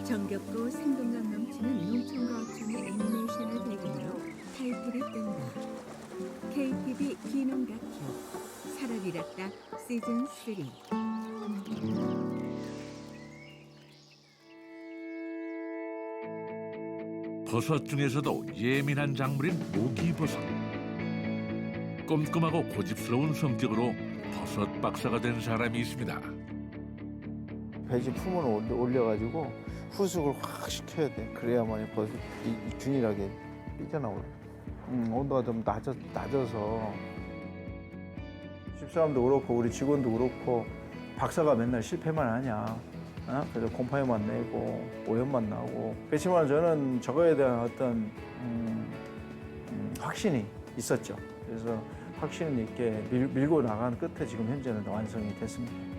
정겹고 생동감 넘치는 농촌과학청의 애니메이션을 배경으로 타이틀이 뜬다. KTV 귀농다큐 살아리락다 시즌 3. 버섯 중에서도 예민한 작물인 모기버섯. 꼼꼼하고 고집스러운 성격으로 버섯 박사가 된 사람이 있습니다. 배지 품을 올려가지고 후숙을 확 시켜야 돼. 그래야만 버섯이 균일하게 삐져나오고. 온도가 좀 낮아서 집사람도 그렇고 우리 직원도 그렇고 박사가 맨날 실패만 하냐. 그래서 곰팡이만 내고 오염만 나고. 그렇지만 저는 저거에 대한 어떤 확신이 있었죠. 그래서 확신 있게 밀고 나간 끝에 지금 현재는 완성이 됐습니다.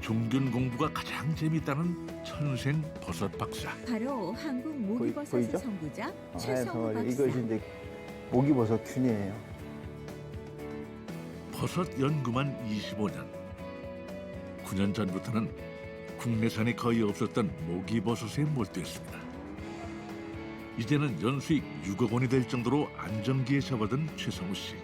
종균 공부가 가장 재밌다는 천생 버섯 박사. 바로 한국 모기버섯의 보이죠? 선구자 하얀 최성우 덩어리. 박사. 이것이 이제 모기버섯 균이에요. 버섯 연구만 25년. 9년 전부터는 국내산이 거의 없었던 모기버섯에 몰두했습니다. 이제는 연수익 6억 원이 될 정도로 안정기에 접어든 최성우 씨.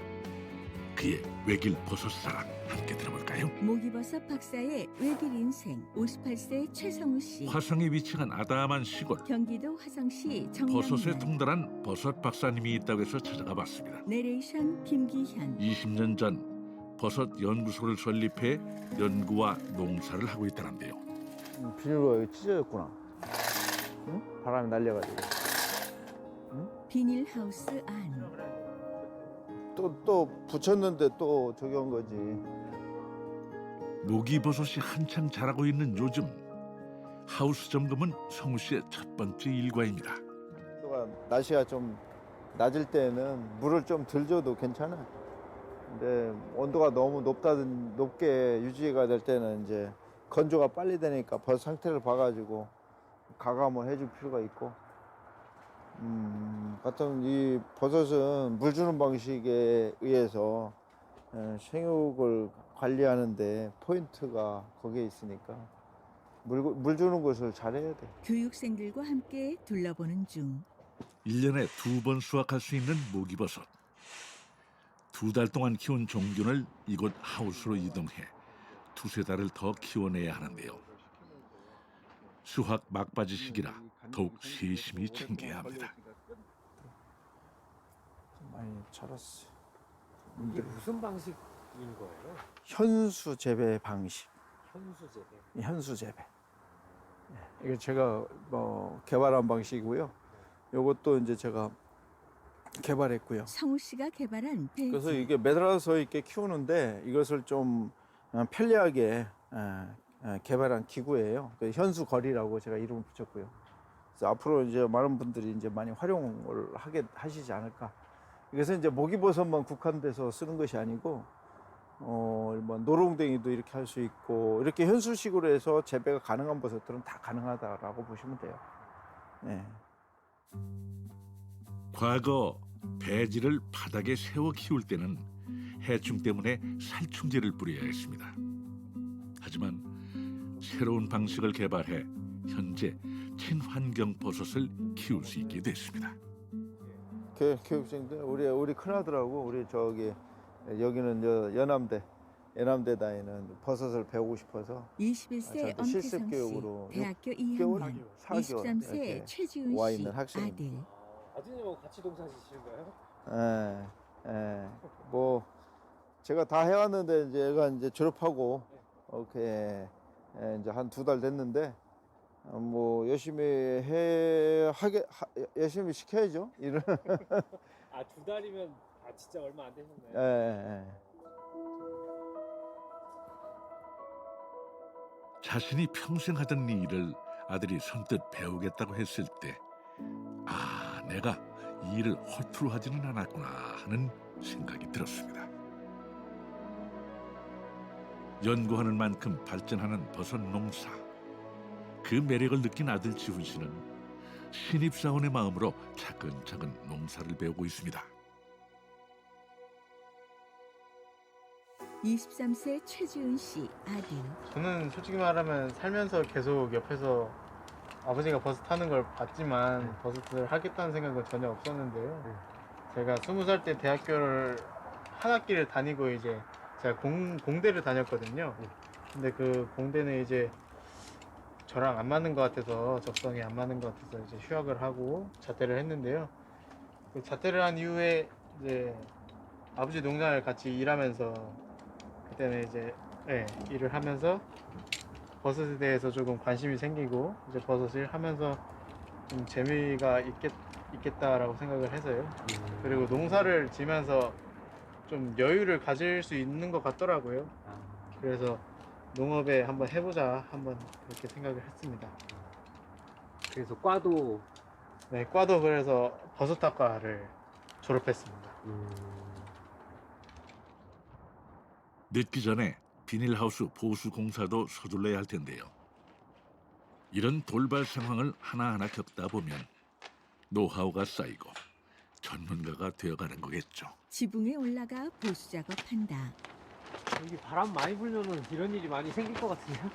그의 외길 버섯 사랑 함께 들어볼까요? 모기버섯 박사의 외길 인생 58세 최성우 씨. 화성에 위치한 아담한 시골. 경기도 화성시 버섯에 정남면. 통달한 버섯 박사님이 있다고 해서 찾아가 봤습니다. 내레이션 김기현. 20년 전 버섯 연구소를 설립해 연구와 농사를 하고 있다는데요. 비닐로 여기 찢어졌구나. 응? 바람이 날려가지고. 비닐하우스 안. 또 붙였는데 또 저기 온 거지. 모기버섯이 한창 자라고 있는 요즘 하우스 점검은 성우 씨의 첫 번째 일과입니다. 날씨가 좀 낮을 때는 물을 좀 덜 줘도 괜찮아. 근데 온도가 너무 높게 유지가 될 때는 이제 건조가 빨리 되니까 버섯 상태를 봐가지고 가감을 해줄 필요가 있고. 같은 이 버섯은 물 주는 방식에 의해서 생육을 관리하는데 포인트가 거기에 있으니까 물 주는 것을 잘해야 돼. 교육생들과 함께 둘러보는 중. 1년에 2번 수확할 수 있는 모기버섯. 2달 동안 키운 종균을 이곳 하우스로 이동해 2~3달을 더 키워내야 하는데요. 수확 막바지 시기라 더욱 세심히 챙겨야 합니다. 많이 자랐어. 이게 무슨 방식인 거예요? 현수 재배 방식. 현수 재배. 현수 재배. 이게 제가 개발한 방식이고요. 이것도 이제 제가 개발했고요. 성우 씨가 개발한 배지. 그래서 이게 매달아서 이렇게 키우는데 이것을 좀 편리하게 개발한 기구예요. 현수 거리라고 제가 이름을 붙였고요. 그래서 앞으로 이제 많은 분들이 이제 많이 활용을 하시지 않을까. 이것은 이제 모기버섯만 국한돼서 쓰는 것이 아니고 뭐 노롱댕이도 이렇게 할 수 있고 이렇게 현수식으로 해서 재배가 가능한 버섯들은 다 가능하다라고 보시면 돼요. 네. 과거 배지를 바닥에 세워 키울 때는 해충 때문에 살충제를 뿌려야 했습니다. 하지만 새로운 방식을 개발해 현재 친환경 버섯을 키울 수 있게 됐습니다. 교육생들 우리 큰아들하고 우리 저기 여기는 연남대 다니는 버섯을 배우고 싶어서 21세 저한테 실습 엄태성 씨, 교육으로 대학교 6개월, 2학년, 4개월 23세 이렇게 최지훈 와 씨, 있는 학생입니다. 아들. 아드님하고 같이 동사 지시는가요? 뭐 제가 다 해왔는데 이제 얘가 이제 졸업하고 이렇게 이제 한 2달 됐는데 뭐 열심히 열심히 시켜야죠 일을. 아, 2달이면 진짜 얼마 안 되셨나요? 예. 자신이 평생 하던 일을 아들이 선뜻 배우겠다고 했을 때 내가 이 일을 허투루 하지는 않았구나 하는 생각이 들었습니다. 연구하는 만큼 발전하는 버섯 농사. 그 매력을 느낀 아들 지훈 씨는 신입사원의 마음으로 차근차근 농사를 배우고 있습니다. 23세 최지훈 씨, 아들. 저는 솔직히 말하면 살면서 계속 옆에서 아버지가 버스 타는 걸 봤지만 버스를 하겠다는 생각은 전혀 없었는데요. 제가 20살 때 대학교를 한 학기를 다니고 이제 제가 공대를 다녔거든요. 근데 그 공대는 이제 저랑 안 맞는 것 같아서 적성이 안 맞는 것 같아서 이제 휴학을 하고 자퇴를 했는데요. 그 자퇴를 한 이후에 이제 아버지 농장을 같이 일하면서 그때는 이제 일을 하면서 버섯에 대해서 조금 관심이 생기고 이제 버섯을 하면서 좀 재미가 있겠다라고 생각을 해서요. 그리고 농사를 지면서 좀 여유를 가질 수 있는 것 같더라고요. 그래서 농업에 한번 해보자 한번 그렇게 생각을 했습니다. 그래서 과도 네, 과도 그래서 버섯학과를 졸업했습니다. 늦기 전에 비닐하우스 보수 공사도 서둘러야 할 텐데요. 이런 돌발 상황을 하나하나 겪다 보면 노하우가 쌓이고 전문가가 되어가는 거겠죠. 지붕에 올라가 보수 작업한다. 여기 바람 많이 불면은 이런 일이 많이 생길 것 같은데요?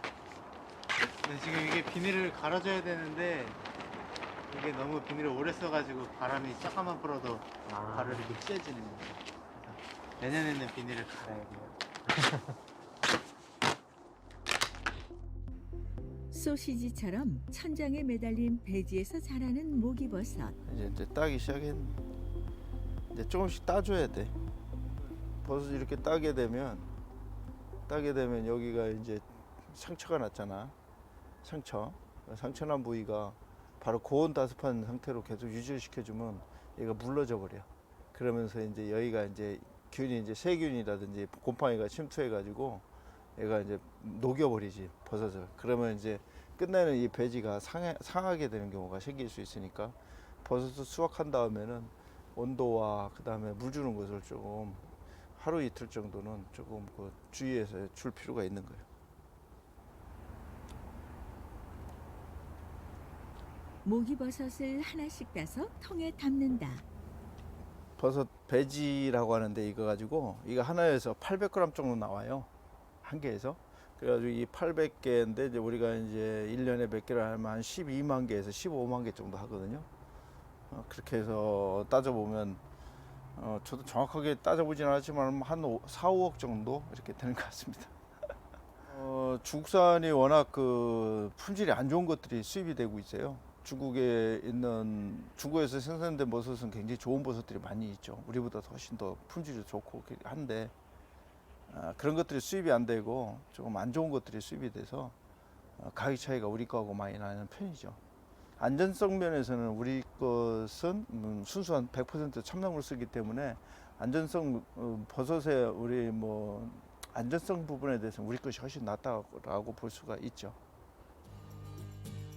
네, 지금 이게 비닐을 갈아줘야 되는데 이게 너무 비닐을 오래 써가지고 바람이 조금만 불어도 바로 이렇게 찢어지는 거예요. 그래서 내년에는 비닐을 갈아야 돼요. 소시지처럼 천장에 매달린 배지에서 자라는 모기버섯. 이제 따기 시작했는데 이제 조금씩 따줘야 돼. 버섯 이렇게 따게 되면 여기가 이제 상처가 났잖아. 상처난 부위가 바로 고온 다습한 상태로 계속 유지를 시켜주면 얘가 물러져 버려. 그러면서 이제 여기가 이제 균이 이제 세균이라든지 곰팡이가 침투해가지고 얘가 이제 녹여버리지 버섯을. 그러면 이제 끝내는 이 배지가 상하게 되는 경우가 생길 수 있으니까 버섯을 수확한 다음에는 온도와 그 다음에 물 주는 것을 조금 하루 이틀 정도는 조금 그 주의해서 줄 필요가 있는 거예요. 모기버섯을 하나씩 따서 통에 담는다. 버섯 배지라고 하는데 이거 가지고 이거 하나에서 800g 정도 나와요. 한 개에서. 그래가지고 이 800개인데 이제 우리가 이제 1년에 몇 개를 하면 한 12만 개에서 15만 개 정도 하거든요. 그렇게 해서 따져보면 저도 정확하게 따져보진 않았지만 한 4, 5억 정도 이렇게 되는 것 같습니다. 중국산이 워낙 그 품질이 안 좋은 것들이 수입이 되고 있어요. 중국에서 생산된 버섯은 굉장히 좋은 버섯들이 많이 있죠. 우리보다 훨씬 더 품질이 좋고 한데 그런 것들이 수입이 안 되고 조금 안 좋은 것들이 수입이 돼서 가격 차이가 우리 거하고 많이 나는 편이죠. 안전성 면에서는 우리 것은 순수한 100% 첨가물 쓰기 때문에 안전성 버섯의 우리 뭐 안전성 부분에 대해서는 우리 것이 훨씬 낫다고 볼 수가 있죠.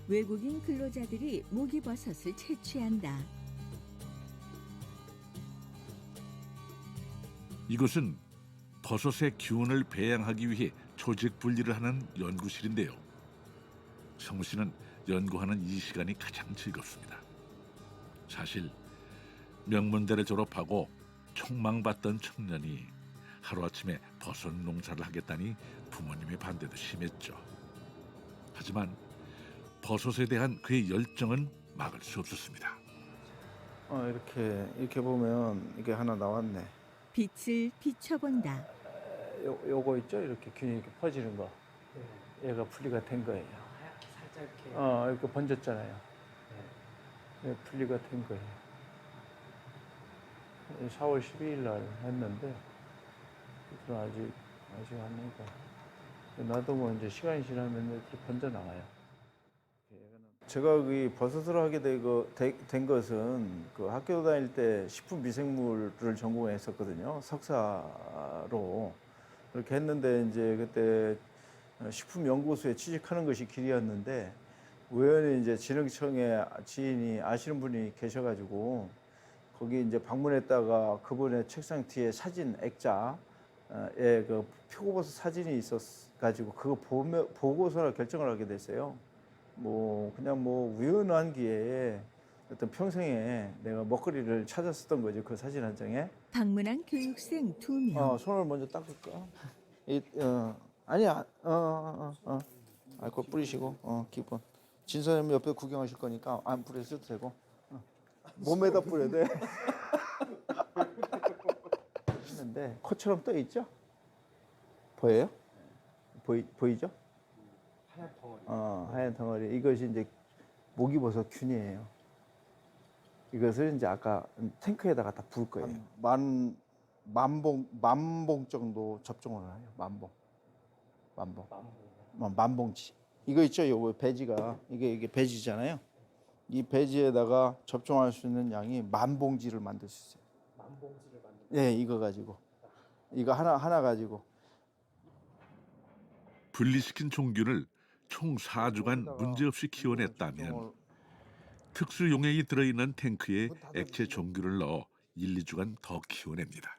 외국인 근로자들이 모기버섯을 채취한다. 이곳은 버섯의 기운을 배양하기 위해 조직 분리를 하는 연구실인데요. 성우 씨는 연구하는 이 시간이 가장 즐겁습니다. 사실 명문대를 졸업하고 촉망받던 청년이 하루아침에 버섯 농사를 하겠다니 부모님의 반대도 심했죠. 하지만 버섯에 대한 그의 열정은 막을 수 없었습니다. 이렇게 보면 이게 하나 나왔네. 빛을 비춰본다. 요거 있죠? 이렇게 균이 이렇게 퍼지는 거. 얘가 분리가 된 거예요. 살짝 이렇게 이렇게 번졌잖아요. 네, 분리가 된 거예요. 4월 12일 날 했는데 아직 아니까 놔두면 이제 시간이 지나면 이렇게 번져 나와요. 제가 이 버섯을 하게 된 것은 그 학교 다닐 때 식품 미생물을 전공했었거든요. 석사로 그렇게 했는데 이제 그때 식품연구소에 취직하는 것이 길이었는데 우연히 이제 진흥청에 지인이 아시는 분이 계셔가지고 거기 이제 방문했다가 그분의 책상 뒤에 사진 액자에 그 표고버섯 사진이 있었가지고 그거 보고서라 결정을 하게 됐어요. 그냥 우연한 기회에 어떤 평생에 내가 먹거리를 찾았었던 거죠. 그 사진 한 장에. 방문한 교육생 2명. 손을 먼저 닦을까? 아니야. 그거 뿌리시고, 기본. 진사님 옆에 구경하실 거니까 안 뿌려도 되고 몸에다 뿌려야 돼. 하는데 코처럼 떠 있죠? 보여요? 보이죠? 하얀 덩어리. 하얀 덩어리. 이것이 이제 목이버섯균이에요. 이것을 이제 아까 탱크에다가 다 부을 거예요. 만봉 정도 접종을 해요. 만봉지. 이거 있죠? 요거 배지가 이게 배지잖아요. 이 배지에다가 접종할 수 있는 양이 10,000봉지를 만들 수 있어요. 10,000봉지를 만들. 네, 이거 가지고 이거 하나 가지고 분리시킨 종균을 총 4주간 문제없이 키워냈다면 특수 용액이 들어있는 탱크에 액체 종균을 넣어 1, 2주간 더 키워냅니다.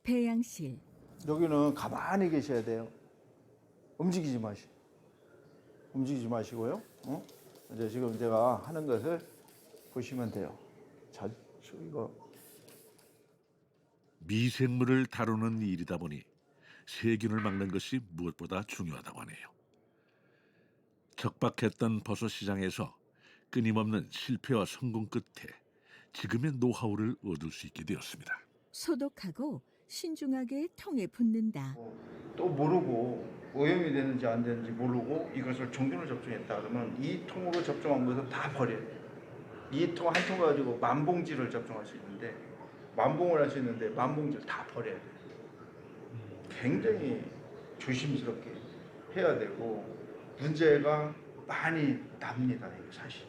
배양실, 여기는 가만히 계셔야 돼요. 움직이지 마시고요. 이제 지금 제가 하는 것을 보시면 돼요. 자, 이거 미생물을 다루는 일이다 보니 세균을 막는 것이 무엇보다 중요하다고 하네요. 척박했던 버섯 시장에서 끊임없는 실패와 성공 끝에 지금의 노하우를 얻을 수 있게 되었습니다. 소독하고 신중하게 통에 붓는다. 또 모르고 오염이 되는지 안 되는지 모르고 이것을 종균을 접종했다 그러면 이 통으로 접종한 것은 다 버려야 돼요. 이 통 한 통 가지고 10,000봉지를 접종할 수 있는데 10,000봉을 할 수 있는데 10,000봉지를 다 버려야 돼요. 굉장히 조심스럽게 해야 되고 문제가 많이 납니다. 이거 사실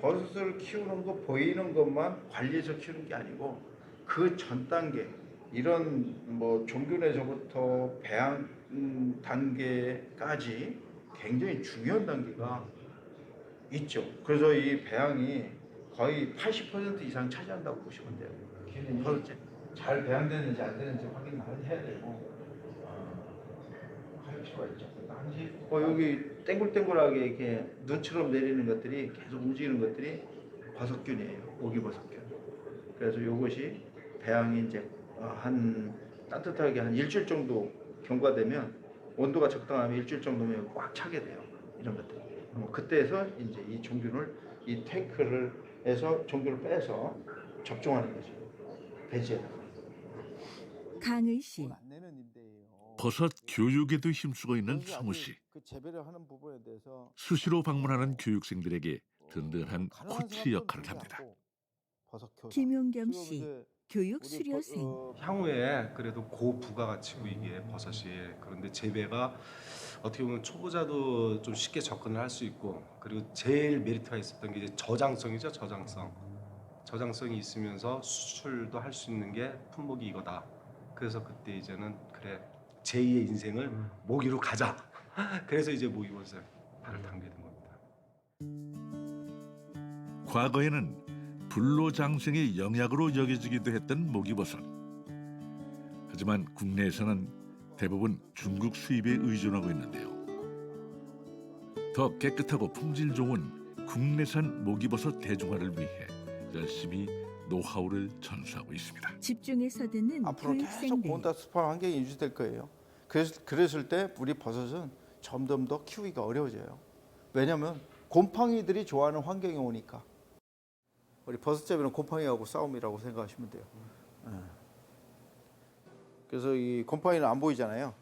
버섯을 키우는 거 보이는 것만 관리해서 키우는 게 아니고 그 전 단계 이런 뭐 종균에서부터 배양 단계까지 굉장히 중요한 단계가 있죠. 그래서 이 배양이 거의 80% 이상 차지한다고 보시면 돼요. 버섯째 잘 배양되는지 안 되는지 확인을 해야 되고 할 필요가 있죠. 여기 땡글땡글하게 이렇게 눈처럼 내리는 것들이 계속 움직이는 것들이 버섯균이에요. 모기버섯균. 그래서 이것이 배양이 이제 한 따뜻하게 한 일주일 정도 경과되면 온도가 적당하면 일주일 정도면 꽉 차게 돼요. 이런 것들. 그때에서 이제 이 종균을 이 탱크를 해서 종균을 빼서 접종하는 거죠. 배지에다가. 강의실, 안 내는 인데요. 버섯 교육에도 힘쓰고 있는 성우 씨. 그 재배를 하는 부분에 대해서 수시로 방문하는 교육생들에게 든든한 코치 역할을 합니다. 버섯 교사. 김용겸 지금 씨, 이제 교육 우리 수료생. 향후에 그래도 고부가가치고 이게 버섯이 그런데 재배가 어떻게 보면 초보자도 좀 쉽게 접근을 할 수 있고 그리고 제일 메리트가 있었던 게 이제 저장성이죠. 저장성이 있으면서 수출도 할 수 있는 게 품목이 이거다. 그래서 그때 이제는 그래 제2의 인생을 모기로 가자. 그래서 이제 모기버섯에 발을 담게 된 겁니다. 과거에는 불로장생의 영약으로 여겨지기도 했던 모기버섯. 하지만 국내에서는 대부분 중국 수입에 의존하고 있는데요. 더 깨끗하고 품질 좋은 국내산 모기버섯 대중화를 위해 열심히 노하우를 전수하고 있습니다. 집중해서 듣는 앞으로 계속 교육생들. 고온다습한 환경이 유지될 거예요. 그랬을 때 우리 버섯은 점점 더 키우기가 어려워져요. 왜냐하면 곰팡이들이 좋아하는 환경이 오니까. 우리 버섯잡이는 곰팡이하고 싸움이라고 생각하시면 돼요. 그래서 이 곰팡이는 안 보이잖아요.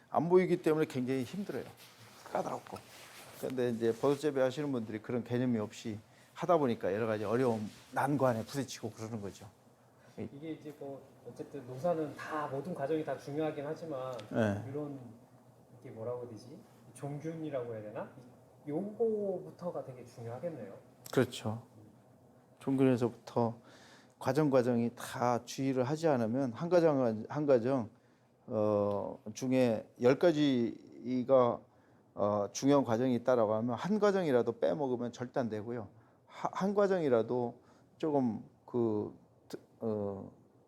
안 보이기 때문에 굉장히 힘들어요. 까다롭고. 그런데 이제 버섯잡이 하시는 분들이 그런 개념이 없이 하다 보니까 여러 가지 어려움, 난관에 부딪히고 그러는 거죠. 이게 이제 뭐 어쨌든 노사는 다 모든 과정이 다 중요하긴 하지만 네. 이런 이게 뭐라고 해야 되지? 종균이라고 해야 되나? 요거부터가 되게 중요하겠네요. 그렇죠. 종균에서부터 과정이 다 주의를 하지 않으면 한 가정 중에 10가지가 중요한 과정이 있다라고 하면 한 과정이라도 빼먹으면 절대 안 되고요. 한 과정이라도 조금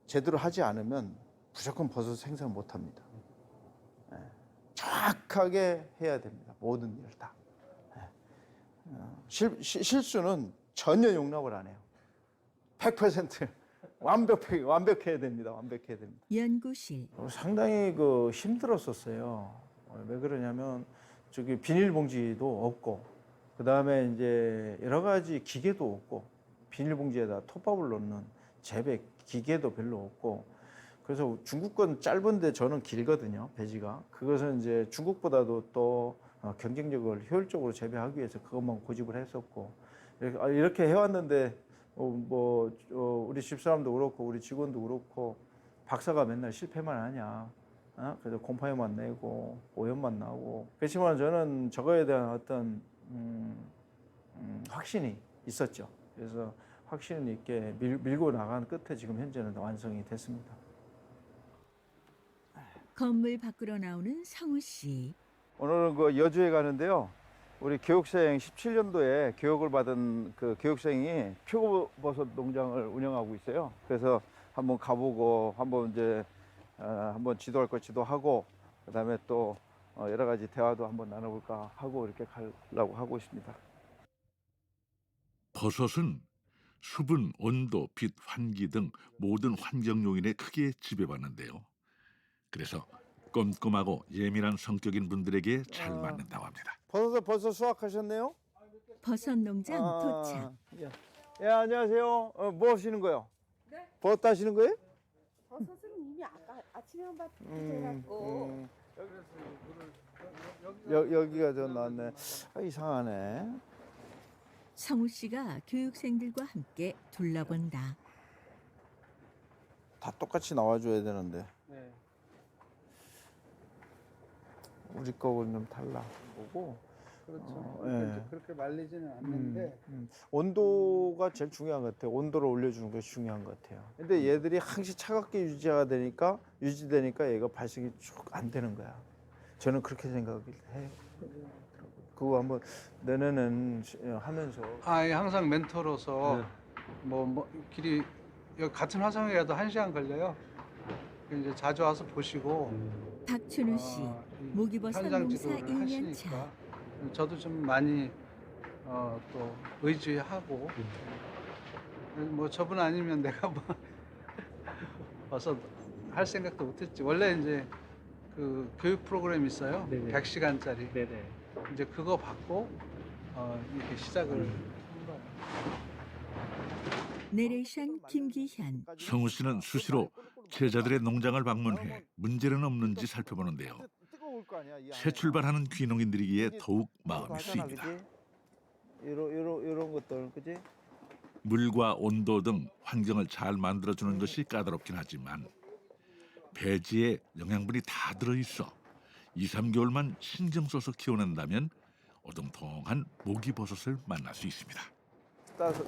제대로 하지 않으면 무조건 버섯 생산 못 합니다. 정확하게 해야 됩니다. 모든 일을 다. 실수는 전혀 용납을 안 해요. 100% 완벽해야 됩니다. 완벽해야 됩니다. 연구실, 상당히 힘들었었어요. 왜 그러냐면 저기 비닐봉지도 없고, 그다음에 이제 여러 가지 기계도 없고 비닐봉지에다 톱밥을 넣는 재배 기계도 별로 없고 그래서 중국 건 짧은데 저는 길거든요. 배지가. 그것은 이제 중국보다도 또 경쟁력을 효율적으로 재배하기 위해서 그것만 고집을 했었고 이렇게 해왔는데 우리 집사람도 그렇고 우리 직원도 그렇고 박사가 맨날 실패만 하냐. 그래서 곰팡이만 내고 오염만 나고 그렇지만 저는 저거에 대한 어떤 확신이 있었죠. 그래서 확신 있게 밀고 나간 끝에 지금 현재는 완성이 됐습니다. 건물 밖으로 나오는 성우 씨. 오늘은 그 여주에 가는데요. 우리 교육생 17년도에 교육을 받은 그 교육생이 표고버섯 농장을 운영하고 있어요. 그래서 한번 가보고 한번 이제 한번 지도할 거 지도하고 그다음에 또 여러 가지 대화도 한번 나눠볼까 하고 이렇게 가려고 하고 있습니다. 버섯은 수분, 온도, 빛, 환기 등 모든 환경 요인에 크게 지배받는데요. 그래서 꼼꼼하고 예민한 성격인 분들에게 잘 맞는다고 합니다. 버섯을 벌써 수확하셨네요? 버섯 농장 도착. 예, 안녕하세요. 뭐 하시는 거예요? 네? 버섯 따시는 거예요? 버섯은 이미 아까 아침에 한번 해갖고 여기가 좀 나왔네. 이상하네. 성우 씨가 교육생들과 함께 둘러본다. 다 똑같이 나와줘야 되는데 네. 우리 거하고는 좀 달라 보고. 그렇죠. 예. 그렇게 말리지는 않는데 온도가 제일 중요한 것 같아요. 온도를 올려주는 것이 중요한 것 같아요. 근데 얘들이 항시 차갑게 유지되니까 얘가 발색이 쭉 안 되는 거야. 저는 그렇게 생각을 해요. 그거 한번 내년엔 하면서. 항상 멘토로서 네. 뭐 길이 여기 같은 화성이라도 1시간 걸려요. 이제 자주 와서 보시고 박춘우 씨. 이 모기버섯 현장 농사 지도를 1년 차. 하시니까 저도 좀 많이 또 의지하고 뭐 저분 아니면 내가 뭐 와서 할 생각도 못했지. 원래 이제 그 교육 프로그램 있어요. 네네. 100시간짜리. 네네. 이제 그거 받고 이렇게 시작을 한 거예요. 내레이션 김기현. 성우 씨는 수시로 제자들의 농장을 방문해 문제는 없는지 살펴보는데요. 새 출발하는 귀농인들이기에 더욱 마음이 쓰입니다. 이런 것들, 그지? 물과 온도 등 환경을 잘 만들어주는 것이 까다롭긴 하지만 배지에 영양분이 다 들어있어 2, 3개월만 신경 써서 키워낸다면 오동통한 모기버섯을 만날 수 있습니다.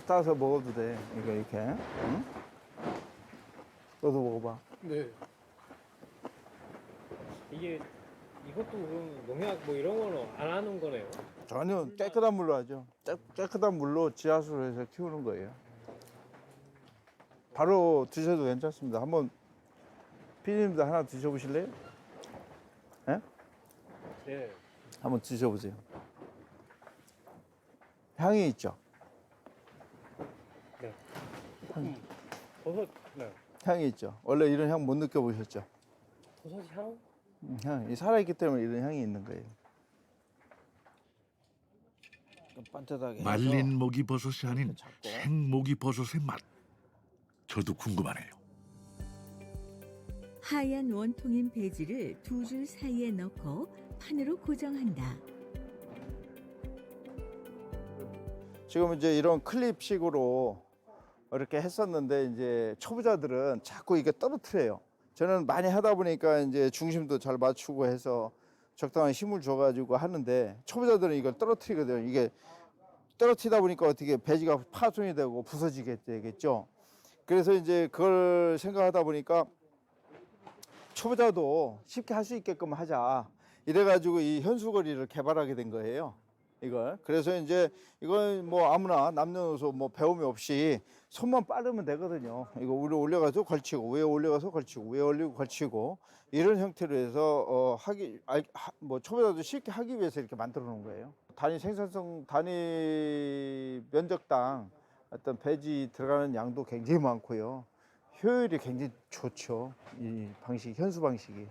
따서 먹어도 돼. 이거 이렇게. 응? 너도 먹어봐. 네. 이것도 그럼 농약 뭐 이런 거는 안 하는 거네요. 전혀 깨끗한 물로 하죠. 깨끗한 물로 지하수로 해서 키우는 거예요. 바로 드셔도 괜찮습니다. 한번 피디님도 하나 드셔보실래요? 예? 네. 한번 드셔보세요. 향이 있죠? 네. 버섯, 네. 향이 있죠? 원래 이런 향 못 느껴보셨죠? 버섯 향? 향이 살아있기 때문에 이런 향이 있는 거예요. 좀 반듯하게 해서 말린 모기버섯이 아닌 잡고. 생모기버섯의 맛. 저도 궁금하네요. 하얀 원통인 배지를 두 줄 사이에 넣고 판으로 고정한다. 지금 이제 이런 클립식으로 이렇게 했었는데 이제 초보자들은 자꾸 이게 떨어뜨려요. 저는 많이 하다 보니까 이제 중심도 잘 맞추고 해서 적당한 힘을 줘가지고 하는데 초보자들은 이걸 떨어뜨리거든요. 이게 떨어뜨리다 보니까 어떻게 배지가 파손이 되고 부서지게 되겠죠. 그래서 이제 그걸 생각하다 보니까 초보자도 쉽게 할 수 있게끔 하자. 이래가지고 이 현수거리를 개발하게 된 거예요. 이걸. 그래서 이제 이건 뭐 아무나 남녀노소 뭐 배움이 없이 손만 빠르면 되거든요. 이거 위로 올려가서 걸치고 위에 올려가서 걸치고 위에 올리고 걸치고 이런 형태로 해서 뭐 초보자도 쉽게 하기 위해서 이렇게 만들어 놓은 거예요. 단위 생산성 단위 면적당 어떤 배지 들어가는 양도 굉장히 많고요. 효율이 굉장히 좋죠. 이 방식 현수 방식이.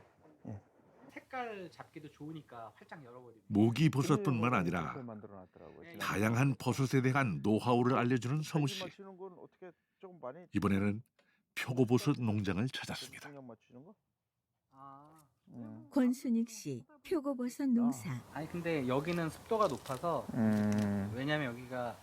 색깔 잡기도 좋으니까 활짝 열어버리고. 모기버섯뿐만 아니라 다양한 버섯에 대한 노하우를 알려주는 성우 씨. 맞추는 건 어떻게 좀 많이 이번에는 표고버섯 농장을 찾았습니다. 방향 맞추는 거? 아, 권순익 씨 표고버섯 농사. 아니 근데 여기는 습도가 높아서 왜냐면 여기가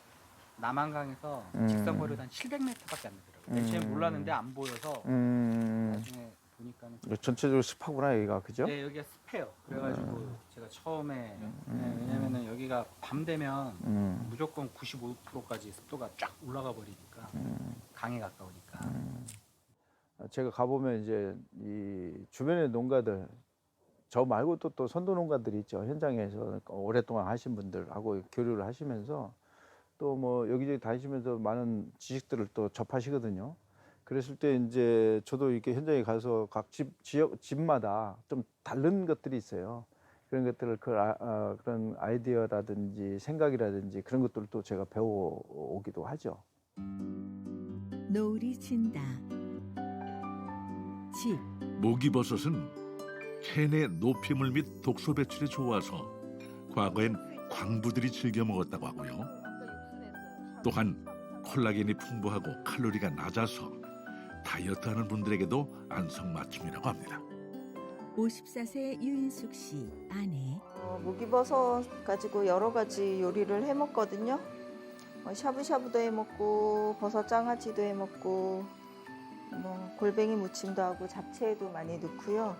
남한강에서 직선거리로 한 700m밖에 안 되더라고요. 맨 처음에 몰랐는데 안 보여서 나중에 보니까는 전체적으로 습하구나 여기가, 그죠? 네, 여기가 습해요. 그래가지고 제가 처음에 네, 왜냐면은 여기가 밤 되면 무조건 95%까지 습도가 쫙 올라가 버리니까 강에 가까우니까. 제가 가보면 이제 이 주변의 농가들, 저 말고 또 선도 농가들이 있죠. 현장에서 오랫동안 하신 분들하고 교류를 하시면서 또 뭐 여기저기 다니시면서 많은 지식들을 또 접하시거든요. 그랬을 때 이제 저도 이렇게 현장에 가서 각 집마다 좀 다른 것들이 있어요. 그런 것들을 그런 아이디어라든지 생각이라든지 그런 것들을 또 제가 배워오기도 하죠. 노을이 진다. 집 모기버섯은 체내 노폐물 및 독소 배출에 좋아서 과거엔 광부들이 즐겨 먹었다고 하고요. 또한 콜라겐이 풍부하고 칼로리가 낮아서 다이어트하는 분들에게도 안성맞춤이라고 합니다. 54세 유인숙 씨 아내. 모기버섯 가지고 여러 가지 요리를 해 먹거든요. 샤브샤브도 해 먹고 버섯 장아찌도 해 먹고 뭐 골뱅이 무침도 하고 잡채에도 많이 넣고요.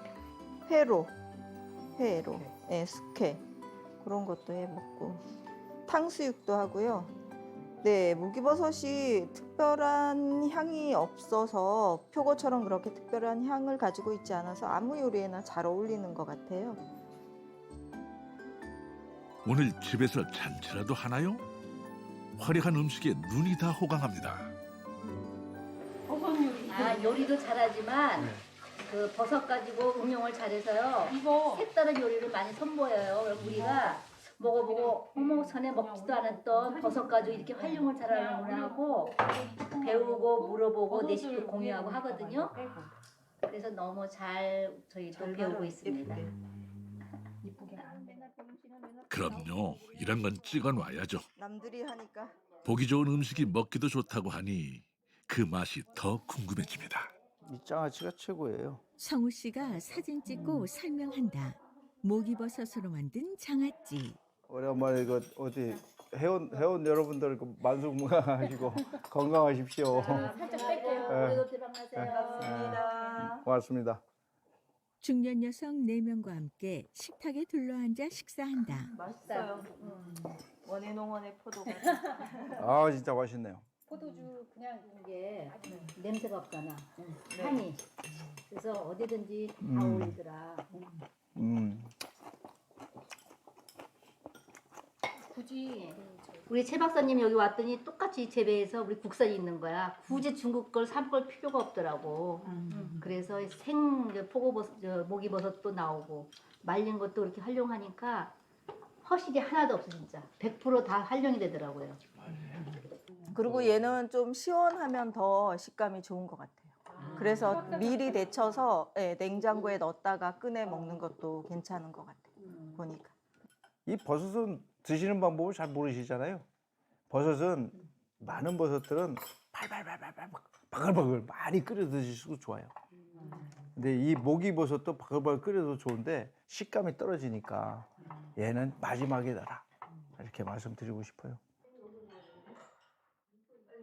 회로, 예, 숙회 그런 것도 해 먹고 탕수육도 하고요. 네, 모기버섯이 특별한 향이 없어서 표고처럼 그렇게 특별한 향을 가지고 있지 않아서 아무 요리에나 잘 어울리는 것 같아요. 오늘 집에서 잔치라도 하나요? 화려한 음식에 눈이 다 호강합니다. 요리도 잘하지만 그 버섯 가지고 응용을 잘해서요. 색다른 요리를 많이 선보여요. 그럼 우리가 먹어보고 어머 전에 먹지도 않았던 버섯 가지고 이렇게 활용을 잘하는구나 하고 배우고 물어보고 내 식도 공유하고 하거든요. 그래서 너무 잘 저희도 배우고 있습니다. 그럼요. 이런 건 찍어놔야죠. 남들이 하니까. 보기 좋은 음식이 먹기도 좋다고 하니 그 맛이 더 궁금해집니다. 이 장아찌가 최고예요. 성우 씨가 사진 찍고 설명한다. 모기버섯으로 만든 장아찌. 오랜만에 이거 어디 회원 여러분들 만수무강하시고 건강하십시오. 살짝 뺄게요. 오늘도 대박나세요. 반갑습니다. 고맙습니다. 중년 여성 4명과 함께 식탁에 둘러앉아 식사한다. 맛있어요. 원예농원의 포도가. 아 진짜 맛있네요. 포도주 그냥 이게 냄새가 없잖아. 향이. 그래서 어디든지 다 어울리더라. 굳이 우리 최 박사님 여기 왔더니 똑같이 재배해서 우리 국산이 있는 거야. 굳이 중국 걸 산 걸 필요가 없더라고. 그래서 포고버섯, 모기버섯도 나오고 말린 것도 이렇게 활용하니까 허실이 하나도 없어 진짜. 100% 다 활용이 되더라고요. 그리고 얘는 좀 시원하면 더 식감이 좋은 것 같아요. 그래서 미리 데쳐서 냉장고에 넣었다가 꺼내 먹는 것도 괜찮은 것 같아요. 보니까. 이 버섯은 드시는 방법을 잘 모르시잖아요. 버섯은 많은 버섯들은 발발발발발 바글바글 많이 끓여 드시고 좋아요. 근데 이 모기버섯도 바글바글 끓여도 좋은데 식감이 떨어지니까 얘는 마지막에 달아. 이렇게 말씀드리고 싶어요.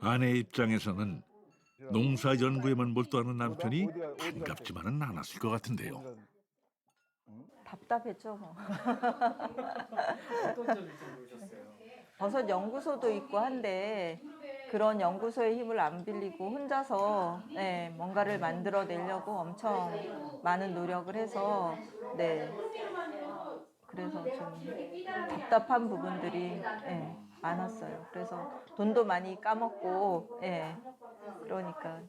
아내 입장에서는 농사 연구에만 몰두하는 남편이 반갑지만은 않았을 것 같은데요. 답답했죠. 어떤 점이 좀 모르셨어요? 버섯 연구소도 있고 한데 그런 연구소의 힘을 안 빌리고 혼자서 뭔가를 만들어내려고 엄청 많은 노력을 해서 그래서 좀 답답한 부분들이 많았어요. 그래서 돈도 많이 까먹고 그러니까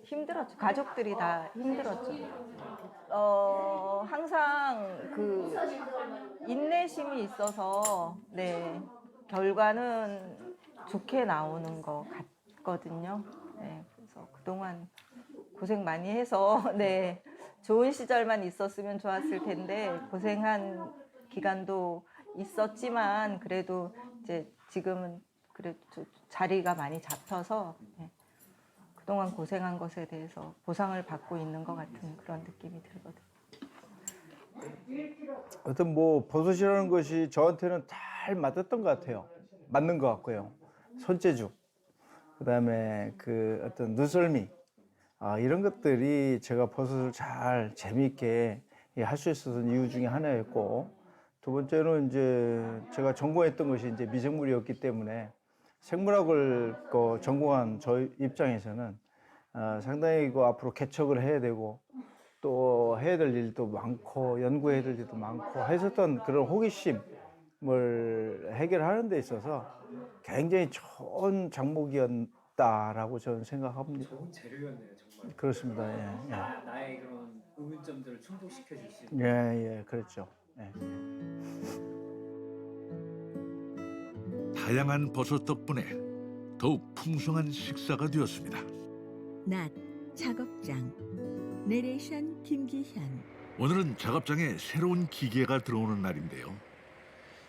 힘들었죠. 가족들이 다 힘들었죠. 항상 그 인내심이 있어서 결과는 좋게 나오는 것 같거든요. 그래서 그동안 고생 많이 해서 좋은 시절만 있었으면 좋았을 텐데 고생한 기간도 있었지만 그래도 이제 지금은 그래도 자리가 많이 잡혀서 예, 그동안 고생한 것에 대해서 보상을 받고 있는 것 같은 그런 느낌이 들거든요. 하여튼 뭐 버섯이라는 것이 저한테는 잘 맞았던 것 같아요. 맞는 것 같고요. 손재주, 그다음에 그 어떤 눈썰미, 이런 것들이 제가 버섯을 잘 재미있게 할 수 있었던 이유 중에 하나였고, 두 번째는 이제 제가 전공했던 것이 이제 미생물이었기 때문에 생물학을 전공한 저 입장에서는 상당히 그 앞으로 개척을 해야 되고 또 해야 될 일도 많고 연구해야 될 일도 많고 했었던 그런 호기심을 해결하는 데 있어서 굉장히 좋은 작목이었다라고 저는 생각합니다. 좋은 재료였네요, 정말. 그렇습니다. 예, 예. 나의 그런 의문점들을 충족시켜 줄 수 있는. 예, 예, 그렇죠. 예. 다양한 버섯 덕분에 더욱 풍성한 식사가 되었습니다. 낮 작업장. 내레이션 김기현. 오늘은 작업장에 새로운 기계가 들어오는 날인데요.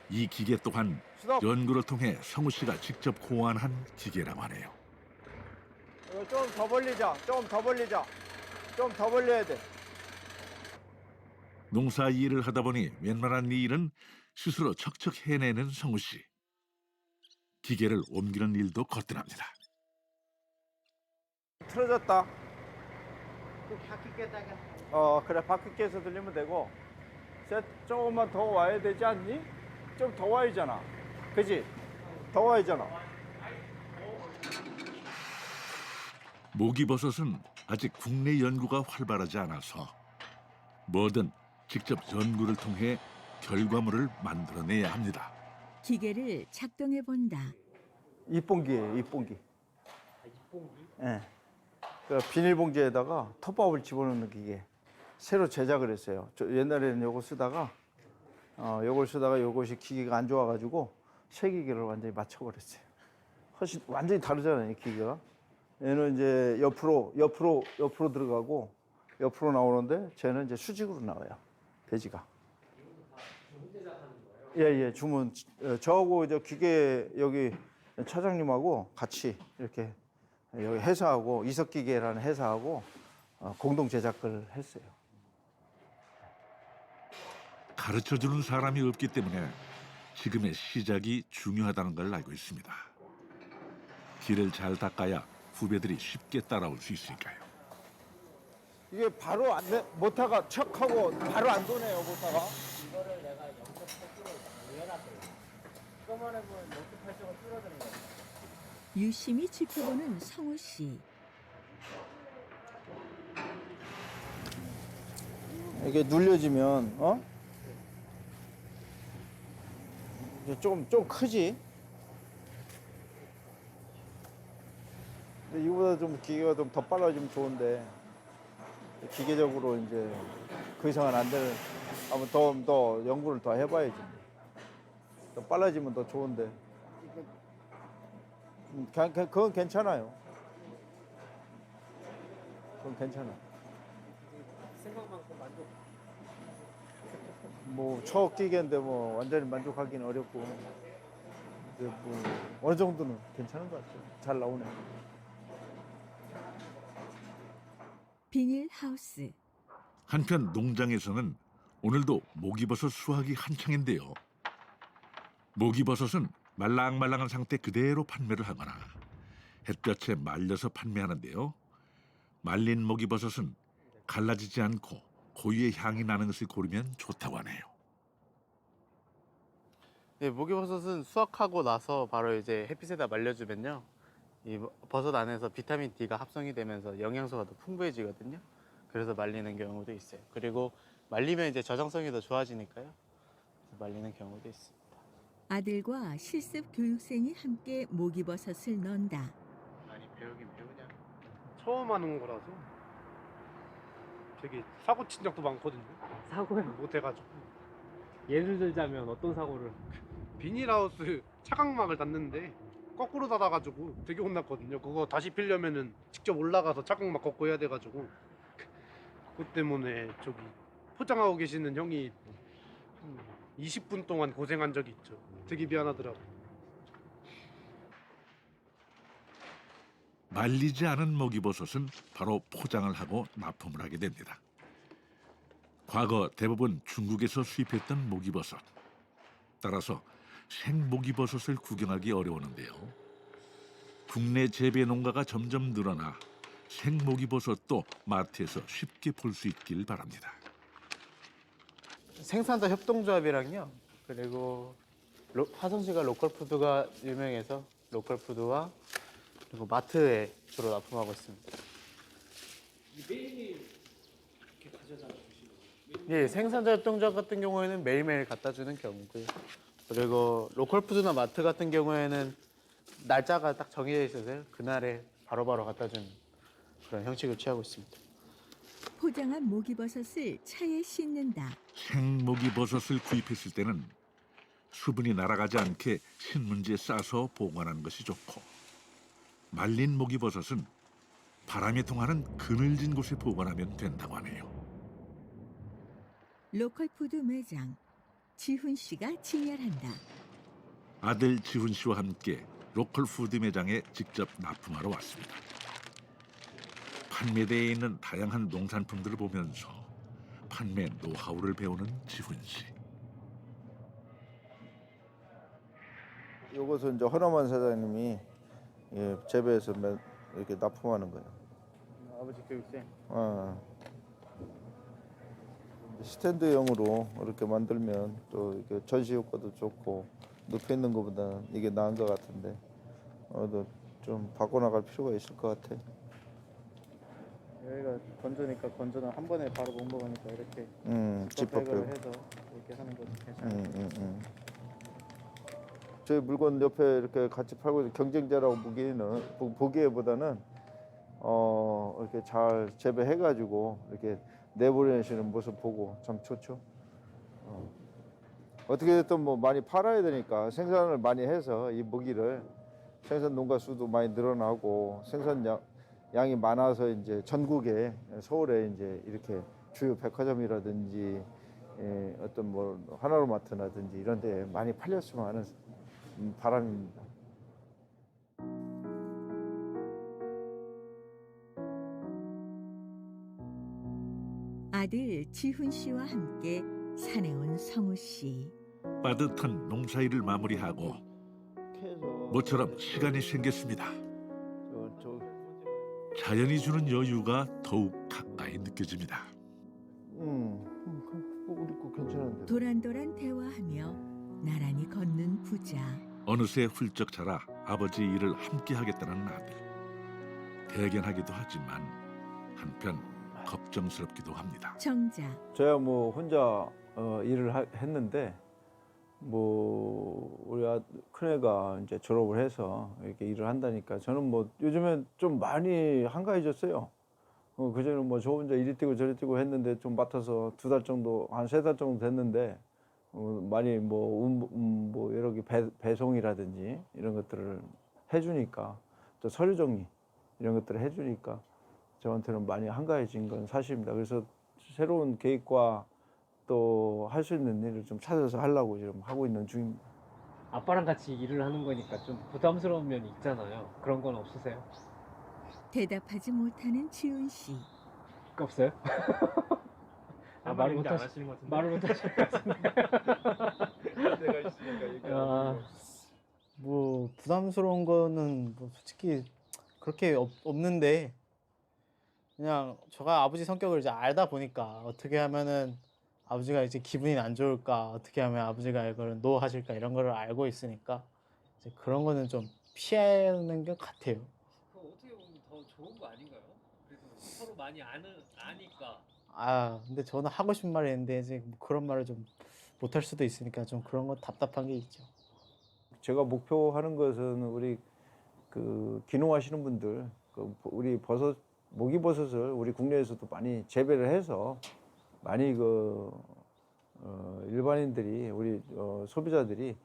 이 기계 또한 연구를 통해 성우 씨가 직접 고안한 기계라고 하네요. 좀 더 벌리자. 좀 더 벌리자. 좀 더 벌려야 돼. 농사 일을 하다 보니 웬만한 일은 스스로 척척 해내는 성우 씨. 기계를 옮기는 일도 거뜬합니다. 틀어졌다. 바퀴 깨다가. 그래, 바퀴 깨서 들리면 되고. 조금만 더 와야 되지 않니? 좀 더 와야잖아. 그지? 더 와야잖아. 모기버섯은 아직 국내 연구가 활발하지 않아서 뭐든 직접 연구를 통해 결과물을 만들어내야 합니다. 기계를 작동해 본다. 입봉기예요, 입봉기. 입봉기? 예. 그 비닐봉지에다가 톱밥을 집어넣는 기계. 새로 제작을 했어요. 옛날에는 요거 쓰다가 요걸 쓰다가 요것이 기계가 안 좋아가지고 새 기계를 완전히 맞춰버렸어요. 훨씬 완전히 다르잖아요, 이 기계가. 얘는 이제 옆으로 들어가고 옆으로 나오는데 쟤는 이제 수직으로 나와요, 돼지가. 예, 주문. 저하고 저 기계 여기 차장님하고 같이 이렇게 여기 회사하고 이석기계라는 회사하고 공동 제작을 했어요. 가르쳐주는 사람이 없기 때문에 지금의 시작이 중요하다는 걸 알고 있습니다. 길을 잘 닦아야 후배들이 쉽게 따라올 수 있으니까요. 이게 바로 모터가 척하고 바로 안 도네요, 모터가. 이거를 내가 0.8kg 올려놨어요. 이거만 해보면 0.8kg가 줄어드는 거예요. 유심히 지켜보는 성우 씨. 이게 눌려지면 이게 좀 크지. 근데 이거보다 좀 기계가 좀 더 빨라지면 좋은데 기계적으로 이제 그 이상은 안 되는. 한번 더 연구를 더 해봐야지. 더 빨라지면 더 좋은데. 그건 괜찮아요. 그건 괜찮아. 생각만큼 만족. 뭐 첫 기계인데 뭐 완전히 만족하기는 어렵고. 근데 뭐 어느 정도는 괜찮은 것 같아요. 잘 나오네. 비닐하우스. 한편 농장에서는 오늘도 모기버섯 수확이 한창인데요. 모기버섯은 말랑말랑한 상태 그대로 판매를 하거나 햇볕에 말려서 판매하는데요. 말린 모기버섯은 갈라지지 않고 고유의 향이 나는 것을 고르면 좋다고 하네요. 네, 모기버섯은 수확하고 나서 바로 이제 햇빛에다 말려주면요, 이 버섯 안에서 비타민 D가 합성이 되면서 영양소가 더 풍부해지거든요. 그래서 말리는 경우도 있어요. 그리고 말리면 이제 저장성이 더 좋아지니까요. 그래서 말리는 경우도 있습니다. 아들과 실습 교육생이 함께 모기버섯을 넣는다. 많이 배우긴 배우냐? 처음 하는 거라서 되게 사고 친 적도 많거든요. 사고요? 못해가지고. 예를 들자면 어떤 사고를? 비닐하우스 차광막을 닫는데 거꾸로 닫아가지고 되게 혼났거든요. 그거 다시 필려면은 직접 올라가서 차광막 걷고 해야 돼가지고 그것 때문에 저기 포장하고 계시는 형이 한 20분 동안 고생한 적이 있죠. 되게 미안하더라고. 말리지 않은 목이버섯은 바로 포장을 하고 납품을 하게 됩니다. 과거 대부분 중국에서 수입했던 목이버섯. 따라서 생목이버섯을 구경하기 어려웠는데요. 국내 재배 농가가 점점 늘어나 생목이버섯도 마트에서 쉽게 볼 수 있길 바랍니다. 생산자 협동조합이랑요. 그리고 화성시가 로컬푸드가 유명해서 로컬푸드와 그리고 마트에 주로 납품하고 있습니다. 매일 이렇게 가져다 주시는 거예요? 예, 생산자 협동조합 같은 경우에는 매일매일 갖다 주는 경우고요. 그리고 로컬푸드나 마트 같은 경우에는 날짜가 딱 정해져 있어서 그날에 바로바로 갖다 주는 그런 형식을 취하고 있습니다. 포장한 목이버섯을 차에 씻는다. 생목이버섯을 구입했을 때는 수분이 날아가지 않게 신문지에 싸서 보관하는 것이 좋고, 말린 목이버섯은 바람이 통하는 그늘진 곳에 보관하면 된다고 하네요. 로컬푸드 매장 지훈 씨가 진열한다. 아들 지훈 씨와 함께 로컬푸드 매장에 직접 납품하러 왔습니다. 판매대에 있는 다양한 농산품들을 보면서 판매 노하우를 배우는 지훈 씨. 이것은 이제 허나만 사장님이 재배해서 이렇게 납품하는 거예요. 아버지 교육생. 스탠드형으로 이렇게 만들면 또 이렇게 전시 효과도 좋고 눕혀 있는 것보다는 이게 나은 것 같은데 좀 바꿔나갈 필요가 있을 것 같아. 여기가 건조니까 건조는 한 번에 바로 못 먹으니까 이렇게 지퍼백을 해서 이렇게 하는 것도 괜찮아요. 저희 물건 옆에 이렇게 같이 팔고 있는 경쟁자라고 보기에보다는 이렇게 잘 재배해가지고 이렇게 내보내시는 모습 보고 참 좋죠. 어떻게 됐든 뭐 많이 팔아야 되니까 생산을 많이 해서 이 모기를 생산 농가 수도 많이 늘어나고 생산 양이 많아서 이제 전국에 서울에 이제 이렇게 주요 백화점이라든지 어떤 뭐 하나로마트라든지 이런 데 많이 팔렸으면 하는 바람입니다. 아들 지훈 씨와 함께 산에 온 성우 씨. 빠듯한 농사일을 마무리하고 모처럼 시간이 생겼습니다. 자연이 주는 여유가 더욱 가까이 느껴집니다. 우리 거 괜찮은데. 도란도란 대화하며 나란히 걷는 부자. 어느새 훌쩍 자라 아버지 일을 함께 하겠다는 아들. 대견하기도 하지만 한편 걱정스럽기도 합니다. 정자. 저야 뭐 혼자 일을 했는데 뭐 우리 큰애가 이제 졸업을 해서 이렇게 일을 한다니까 저는 뭐 요즘엔 좀 많이 한가해졌어요. 그전에는 뭐 저 혼자 이리 뛰고 저리 뛰고 했는데 좀 맡아서 2달 정도, 한 3달 정도 됐는데 많이 뭐 여러 개 배송이라든지 이런 것들을 해주니까 또 서류 정리 이런 것들을 해주니까 저한테는 많이 한가해진 건 사실입니다. 그래서 새로운 계획과 또 할 수 있는 일을 좀 찾아서 하려고 지금 하고 있는 중입니다. 아빠랑 같이 일을 하는 거니까 좀 부담스러운 면이 있잖아요. 그런 건 없으세요? 대답하지 못하는 지훈 씨. 없어요? 말을 못 하시는 것 같은데. 말을 못 하시는 것 같은데. 내가 있으니까 뭐 부담스러운 거는 뭐 솔직히 그렇게 없는데 그냥 제가 아버지 성격을 이제 알다 보니까 어떻게 하면은 아버지가 이제 기분이 안 좋을까, 어떻게 하면 아버지가 이걸 노하실까 이런 거를 알고 있으니까 이제 그런 거는 좀 피하는 것 같아요. 그거 어떻게 보면 더 좋은 거 아닌가요? 그래도 서로 많이 아니까. 근데 저는 하고 싶은 말이 있는데 이제 뭐 그런 말을 좀 못할 수도 있으니까 좀 그런 거 답답한 게 있죠. 제가 목표하는 것은 우리 그 귀농하시는 분들, 우리 모기버섯을 우리 국내에서도 많이 재배를 해서 많이 일반인들이 우리 소비자들이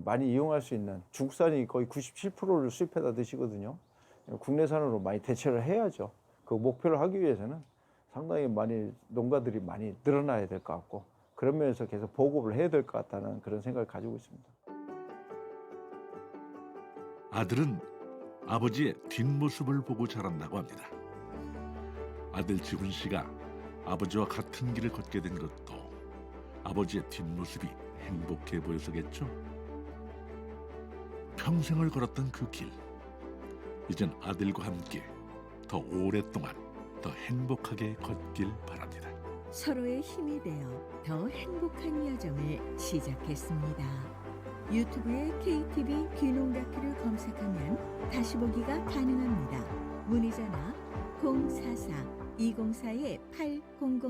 많이 이용할 수 있는 중국산이 거의 97%를 수입해다 드시거든요. 국내산으로 많이 대체를 해야죠. 그 목표를 하기 위해서는 상당히 많이 농가들이 많이 늘어나야 될 것 같고 그런 면에서 계속 보급을 해야 될 것 같다는 그런 생각을 가지고 있습니다. 아들은 아버지의 뒷모습을 보고 자란다고 합니다. 아들 지훈 씨가 아버지와 같은 길을 걷게 된 것도 아버지의 뒷모습이 행복해 보여서겠죠. 평생을 걸었던 그 길, 이젠 아들과 함께 더 오랫동안 더 행복하게 걷길 바랍니다. 서로의 힘이 되어 더 행복한 여정을 시작했습니다. 유튜브에 KTV 귀농 다큐를 검색하면 다시 보기가 가능합니다. 문의 전화 044-204-8000